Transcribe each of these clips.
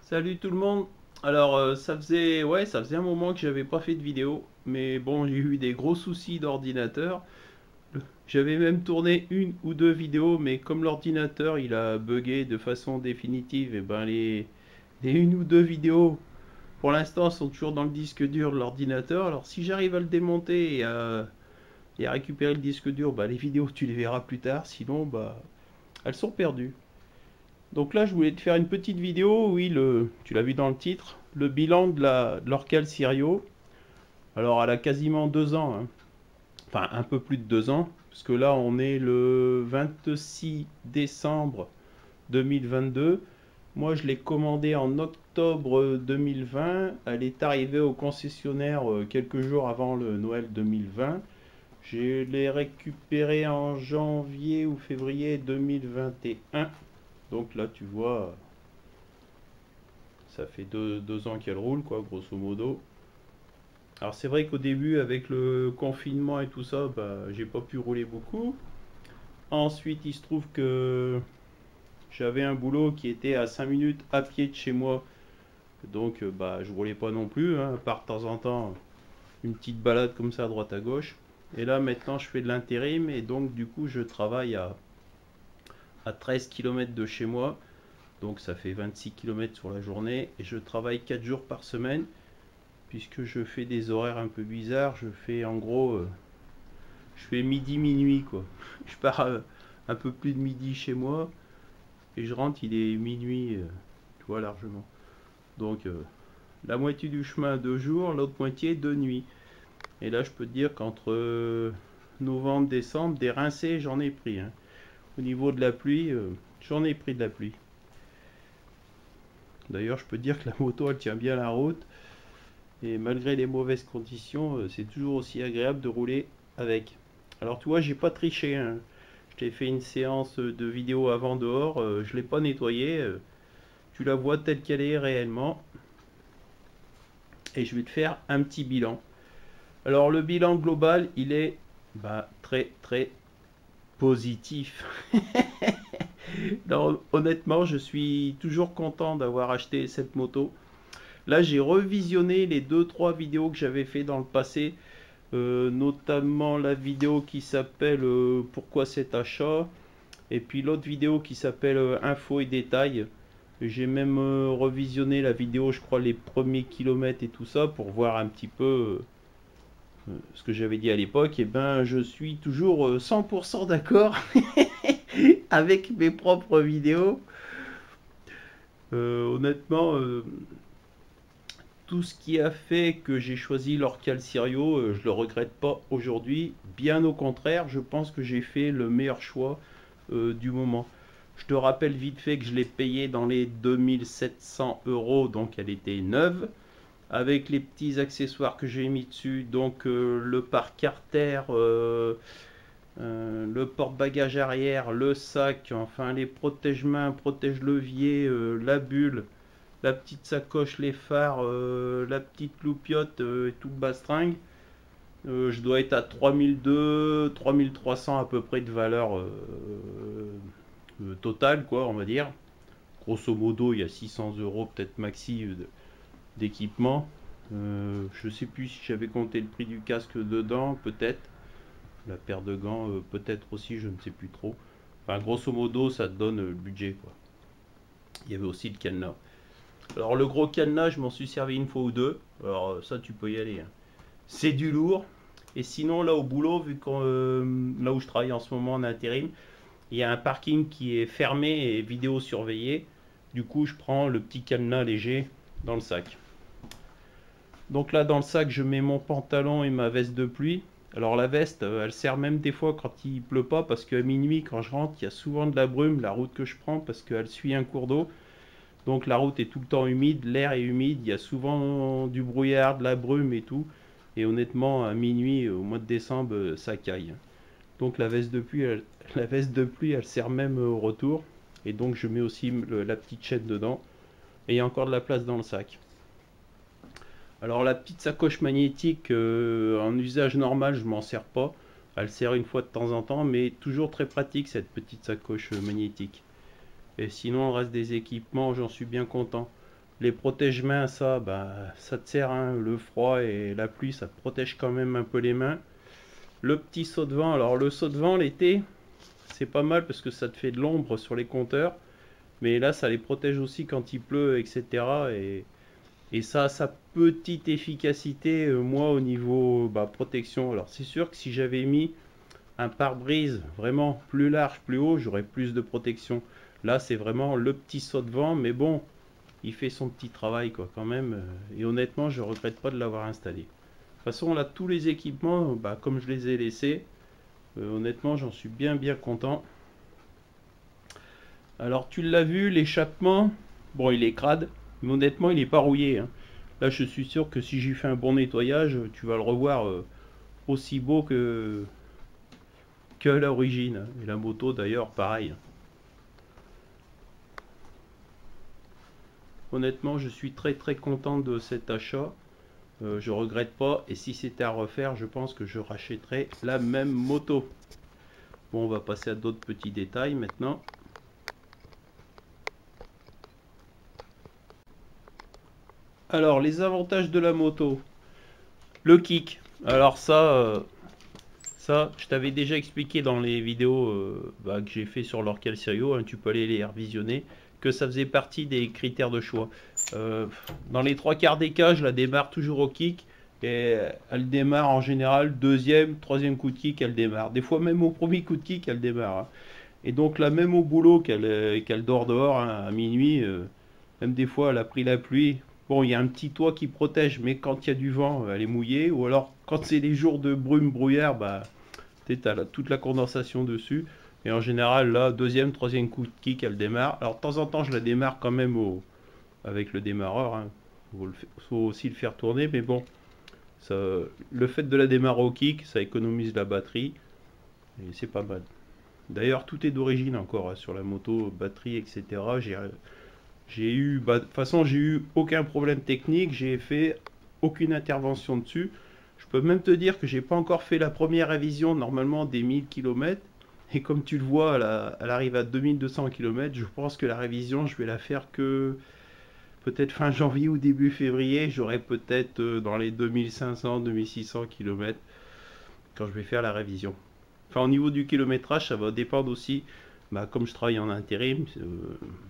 Salut tout le monde. Alors ça faisait un moment que j'avais pas fait de vidéo, mais bon, j'ai eu des gros soucis d'ordinateur. J'avais même tourné une ou deux vidéos, mais comme l'ordinateur il a bugué de façon définitive, et ben les une ou deux vidéos pour l'instant sont toujours dans le disque dur de l'ordinateur. Alors si j'arrive à le démonter et à récupérer le disque dur, bah les vidéos tu les verras plus tard, sinon bah elles sont perdues. Donc là, je voulais te faire une petite vidéo, oui, tu l'as vu dans le titre, le bilan de l'Orcal Sirio. Alors, elle a quasiment 2 ans, hein. Enfin un peu plus de 2 ans, parce que là, on est le 26 décembre 2022. Moi, je l'ai commandée en octobre 2020. Elle est arrivée au concessionnaire quelques jours avant le Noël 2020. Je l'ai récupérée en janvier ou février 2021. Donc là, tu vois, ça fait 2 ans qu'elle roule, quoi, grosso modo. Alors c'est vrai qu'au début, avec le confinement et tout ça, bah, j'ai pas pu rouler beaucoup. Ensuite, il se trouve que j'avais un boulot qui était à 5 minutes à pied de chez moi. Donc bah, je roulais pas non plus, hein, à part de temps en temps une petite balade comme ça à droite à gauche. Et là maintenant je fais de l'intérim et donc du coup je travaille à 13 km de chez moi. Donc ça fait 26 km sur la journée et je travaille 4 jours par semaine puisque je fais des horaires un peu bizarres. Je fais en gros, je fais midi minuit quoi. Je pars un peu plus de midi chez moi et je rentre, il est minuit, tu vois largement. Donc la moitié du chemin 2 jours, l'autre moitié 2 nuits. Et là je peux te dire qu'entre novembre, décembre, des rincés j'en ai pris, hein. Au niveau de la pluie, j'en ai pris de la pluie. D'ailleurs je peux te dire que la moto elle tient bien la route. Et malgré les mauvaises conditions, c'est toujours aussi agréable de rouler avec. Alors tu vois, j'ai pas triché, hein. Je t'ai fait une séance de vidéo avant dehors, je l'ai pas nettoyée. Tu la vois telle qu'elle est réellement. Et je vais te faire un petit bilan. Alors le bilan global, il est bah, très très positif. Non, honnêtement, je suis toujours content d'avoir acheté cette moto. Là, j'ai revisionné les deux trois vidéos que j'avais fait dans le passé. Notamment la vidéo qui s'appelle Pourquoi cet achat, et puis l'autre vidéo qui s'appelle Info et détails. J'ai même revisionné la vidéo, je crois, les premiers kilomètres et tout ça pour voir un petit peu ce que j'avais dit à l'époque. Et ben, je suis toujours 100% d'accord avec mes propres vidéos. Honnêtement, tout ce qui a fait que j'ai choisi l'Orcal Sirio, je le regrette pas aujourd'hui. Bien au contraire, je pense que j'ai fait le meilleur choix du moment. Je te rappelle vite fait que je l'ai payé dans les 2700 euros, donc elle était neuve. Avec les petits accessoires que j'ai mis dessus, donc le pare-carter, le porte-bagages arrière, le sac, enfin les protège-mains, protège-levier, la bulle, la petite sacoche, les phares, la petite loupiote et tout le bastringue. Je dois être à 3200, 3300 à peu près de valeur totale, quoi, on va dire. Grosso modo, il y a 600 euros peut-être maxi d'équipement. Je sais plus si j'avais compté le prix du casque dedans, peut-être. La paire de gants, peut-être aussi, je ne sais plus trop. Enfin, grosso modo, ça te donne le budget, quoi. Il y avait aussi le cadenas. Alors le gros cadenas, je m'en suis servi une fois ou deux. Alors ça, tu peux y aller, hein. C'est du lourd. Et sinon, là au boulot, vu que là où je travaille en ce moment en intérim, il y a un parking qui est fermé et vidéo surveillé. Du coup, je prends le petit cadenas léger dans le sac. Donc là, dans le sac, je mets mon pantalon et ma veste de pluie. Alors la veste, elle sert même des fois quand il pleut pas, parce qu'à minuit, quand je rentre, il y a souvent de la brume, la route que je prends, parce qu'elle suit un cours d'eau. Donc la route est tout le temps humide, l'air est humide, il y a souvent du brouillard, de la brume et tout. Et honnêtement, à minuit, au mois de décembre, ça caille. Donc la veste de pluie, elle sert même au retour. Et donc je mets aussi la petite chaîne dedans. Et il y a encore de la place dans le sac. Alors la petite sacoche magnétique, en usage normal, je m'en sers pas. Elle sert une fois de temps en temps, mais toujours très pratique cette petite sacoche magnétique. Et sinon, le reste des équipements, j'en suis bien content. Les protège-mains, ça, bah, ça te sert, hein, le froid et la pluie, ça te protège quand même un peu les mains. Le petit saut de vent, alors le saut de vent l'été, c'est pas mal parce que ça te fait de l'ombre sur les compteurs. Mais là, ça les protège aussi quand il pleut, etc. Et ça a sa petite efficacité, moi, au niveau bah, protection. Alors, c'est sûr que si j'avais mis un pare-brise vraiment plus large, plus haut, j'aurais plus de protection. Là, c'est vraiment le petit saut de vent, mais bon, il fait son petit travail, quoi, quand même. Et honnêtement, je regrette pas de l'avoir installé. De toute façon, là, tous les équipements, bah, comme je les ai laissés, honnêtement, j'en suis bien content. Alors tu l'as vu, l'échappement, bon il est crade, mais honnêtement il est pas rouillé, hein. Là je suis sûr que si j'y fais un bon nettoyage, tu vas le revoir aussi beau que l'origine. Et la moto d'ailleurs pareil. Honnêtement je suis très content de cet achat. Je regrette pas, et si c'était à refaire, je pense que je rachèterais la même moto. Bon, on va passer à d'autres petits détails maintenant. Alors les avantages de la moto. Le kick. Alors ça, je t'avais déjà expliqué dans les vidéos bah, que j'ai fait sur l'Orcal Serio, hein, tu peux aller les revisionner, que ça faisait partie des critères de choix. Dans les trois quarts des cas, je la démarre toujours au kick, et elle démarre en général deuxième, troisième coup de kick, elle démarre. Des fois même au premier coup de kick, elle démarre, hein. Et donc là, même au boulot, qu'elle dort dehors, hein, à minuit, même des fois, elle a pris la pluie. Bon, il y a un petit toit qui protège, mais quand il y a du vent, elle est mouillée. Ou alors, quand c'est les jours de brume, brouillard, bah, tu as toute la condensation dessus. Et en général, là, deuxième, troisième coup de kick, elle démarre. Alors, de temps en temps, je la démarre quand même avec le démarreur, hein. Faut aussi le faire tourner, mais bon, ça, le fait de la démarrer au kick, ça économise la batterie. Et c'est pas mal. D'ailleurs, tout est d'origine encore, hein, sur la moto, batterie, etc. J'ai eu, bah, de toute façon, j'ai eu aucun problème technique, j'ai fait aucune intervention dessus. Je peux même te dire que j'ai pas encore fait la première révision normalement des 1000 km. Et comme tu le vois, elle arrive à 2200 km. Je pense que la révision, je vais la faire que peut-être fin janvier ou début février. J'aurai peut-être dans les 2500-2600 km quand je vais faire la révision. Enfin, au niveau du kilométrage, ça va dépendre aussi, bah, comme je travaille en intérim,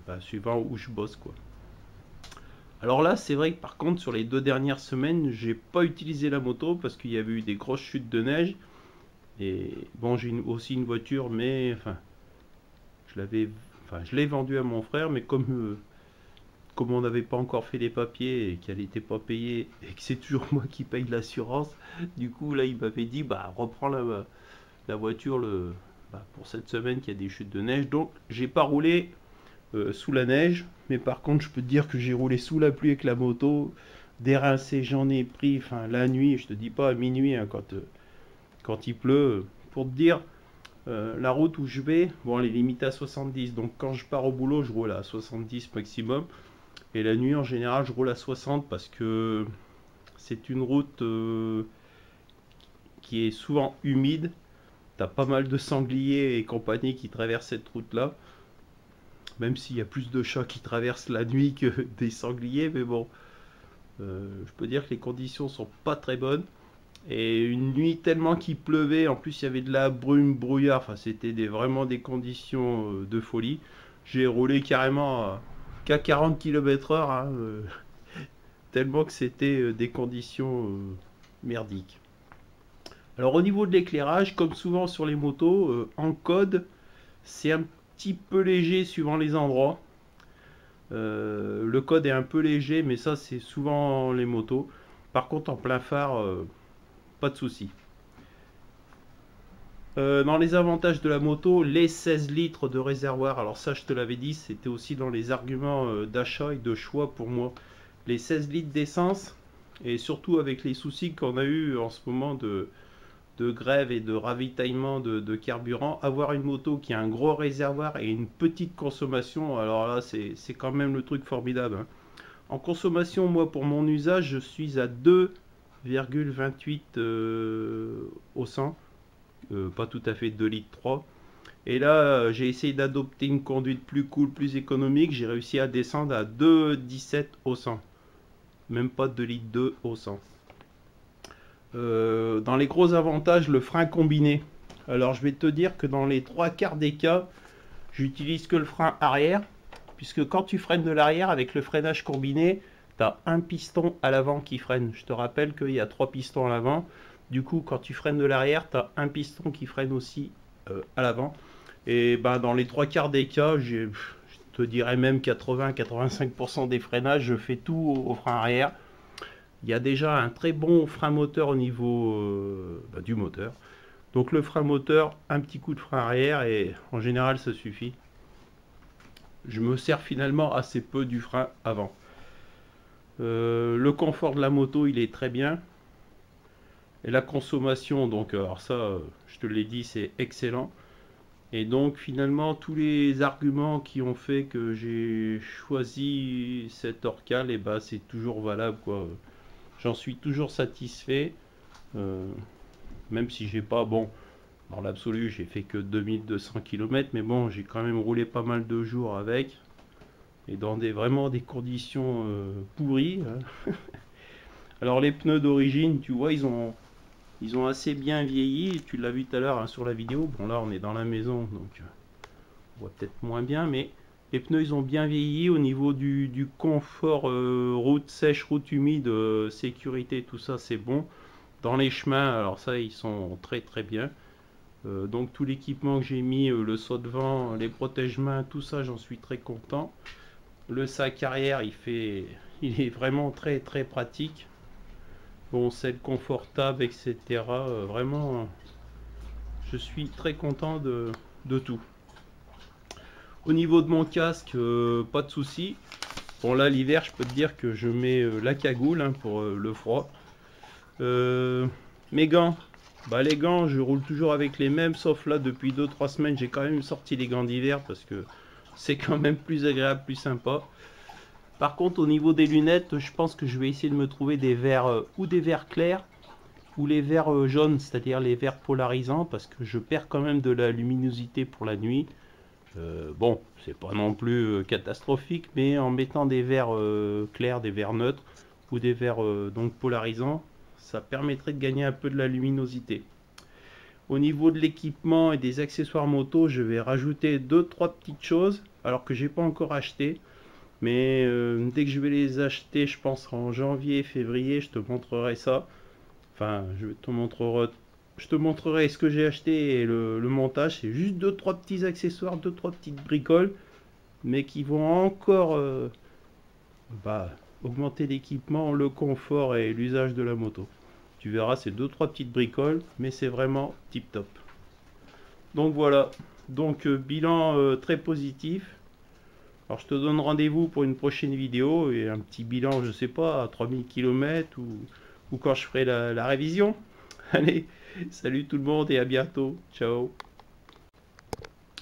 bah, suivant où je bosse, quoi. Alors là, c'est vrai que par contre, sur les 2 dernières semaines, j'ai pas utilisé la moto parce qu'il y avait eu des grosses chutes de neige. Et bon, j'ai aussi une voiture, mais enfin, je l'avais, enfin, je l'ai vendue à mon frère, mais comme on n'avait pas encore fait les papiers et qu'elle n'était pas payée et que c'est toujours moi qui paye l'assurance, du coup là, il m'avait dit, bah, reprends la voiture bah, pour cette semaine qu'il y a des chutes de neige. Donc, j'ai pas roulé sous la neige, mais par contre je peux te dire que j'ai roulé sous la pluie avec la moto, des rincées j'en ai pris, enfin la nuit, je te dis pas à minuit, hein, quand il pleut. Pour te dire, la route où je vais, bon elle est limitée à 70, donc quand je pars au boulot je roule à 70 maximum, et la nuit en général je roule à 60 parce que c'est une route qui est souvent humide, t'as pas mal de sangliers et compagnie qui traversent cette route là. Même s'il y a plus de chats qui traversent la nuit que des sangliers, mais bon, je peux dire que les conditions sont pas très bonnes. Et une nuit tellement qu'il pleuvait, en plus il y avait de la brume, brouillard, enfin c'était vraiment des conditions de folie. J'ai roulé carrément qu'à 40 km/h, hein, tellement que c'était des conditions merdiques. Alors au niveau de l'éclairage, comme souvent sur les motos, en code, c'est un petit peu léger suivant les endroits. Le code est un peu léger, mais ça c'est souvent les motos. Par contre en plein phare, pas de souci. Dans les avantages de la moto, les 16 litres de réservoir, alors ça je te l'avais dit, c'était aussi dans les arguments d'achat et de choix pour moi. Les 16 litres d'essence, et surtout avec les soucis qu'on a eu en ce moment de grève et de ravitaillement de carburant, avoir une moto qui a un gros réservoir et une petite consommation, alors là c'est quand même le truc formidable, hein. En consommation, moi pour mon usage, je suis à 2,28 au 100, pas tout à fait 2 litres 3. Et là, j'ai essayé d'adopter une conduite plus cool, plus économique. J'ai réussi à descendre à 2,17 au 100. Même pas 2 litres 2 au 100. Dans les gros avantages, le frein combiné. Alors je vais te dire que dans les 3/4 des cas, j'utilise que le frein arrière. Puisque quand tu freines de l'arrière avec le freinage combiné, tu as un piston à l'avant qui freine. Je te rappelle qu'il y a 3 pistons à l'avant. Du coup, quand tu freines de l'arrière, tu as un piston qui freine aussi à l'avant. Et ben, dans les 3/4 des cas, je te dirais même 80-85% des freinages, je fais tout au frein arrière. Il y a déjà un très bon frein moteur au niveau du moteur. Donc le frein moteur, un petit coup de frein arrière et en général ça suffit. Je me sers finalement assez peu du frein avant. Le confort de la moto, il est très bien. Et la consommation, donc alors ça, je te l'ai dit, c'est excellent. Et donc finalement, tous les arguments qui ont fait que j'ai choisi cette Orcal, et ben, c'est toujours valable, quoi. J'en suis toujours satisfait. Même si j'ai pas, bon, dans l'absolu, j'ai fait que 2200 km, mais bon, j'ai quand même roulé pas mal de jours avec. Et dans vraiment des conditions pourries. Hein. Alors les pneus d'origine, tu vois, ils ont assez bien vieilli. Tu l'as vu tout à l'heure hein, sur la vidéo. Bon là, on est dans la maison, donc on voit peut-être moins bien, mais les pneus, ils ont bien vieilli au niveau du confort, route sèche, route humide, sécurité, tout ça, c'est bon. Dans les chemins, alors ça, ils sont très très bien. Donc tout l'équipement que j'ai mis, le saut de vent, les protège-mains, tout ça, j'en suis très content. Le sac arrière, il est vraiment très très pratique. Bon, selle confortable, etc. Vraiment, je suis très content de tout. Au niveau de mon casque, pas de souci. Bon là, l'hiver, je peux te dire que je mets la cagoule hein, pour le froid. Mes gants. Bah, les gants, je roule toujours avec les mêmes, sauf là, depuis 2-3 semaines, j'ai quand même sorti les gants d'hiver parce que c'est quand même plus agréable, plus sympa. Par contre, au niveau des lunettes, je pense que je vais essayer de me trouver des verres ou des verres clairs ou les verres jaunes, c'est-à-dire les verres polarisants, parce que je perds quand même de la luminosité pour la nuit. Bon, c'est pas non plus catastrophique, mais en mettant des verres clairs, des verres neutres ou des verres donc polarisants, ça permettrait de gagner un peu de la luminosité. Au niveau de l'équipement et des accessoires moto, je vais rajouter 2-3 petites choses, alors que j'ai pas encore acheté. Mais dès que je vais les acheter, je pense en janvier, février, je te montrerai ça. Enfin, je te montrerai ce que j'ai acheté et le montage. C'est juste 2-3 petits accessoires, 2-3 petites bricoles, mais qui vont encore augmenter l'équipement, le confort et l'usage de la moto. Tu verras, c'est 2-3 petites bricoles, mais c'est vraiment tip top. Donc voilà, donc bilan très positif. Alors je te donne rendez-vous pour une prochaine vidéo et un petit bilan, je sais pas, à 3000 km ou quand je ferai la révision. Allez, salut tout le monde et à bientôt. Ciao.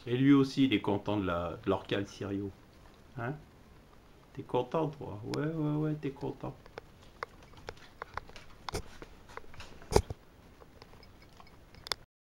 Et lui aussi, il est content de l'Orcal Sirio. Hein? T'es content toi? Ouais, t'es content.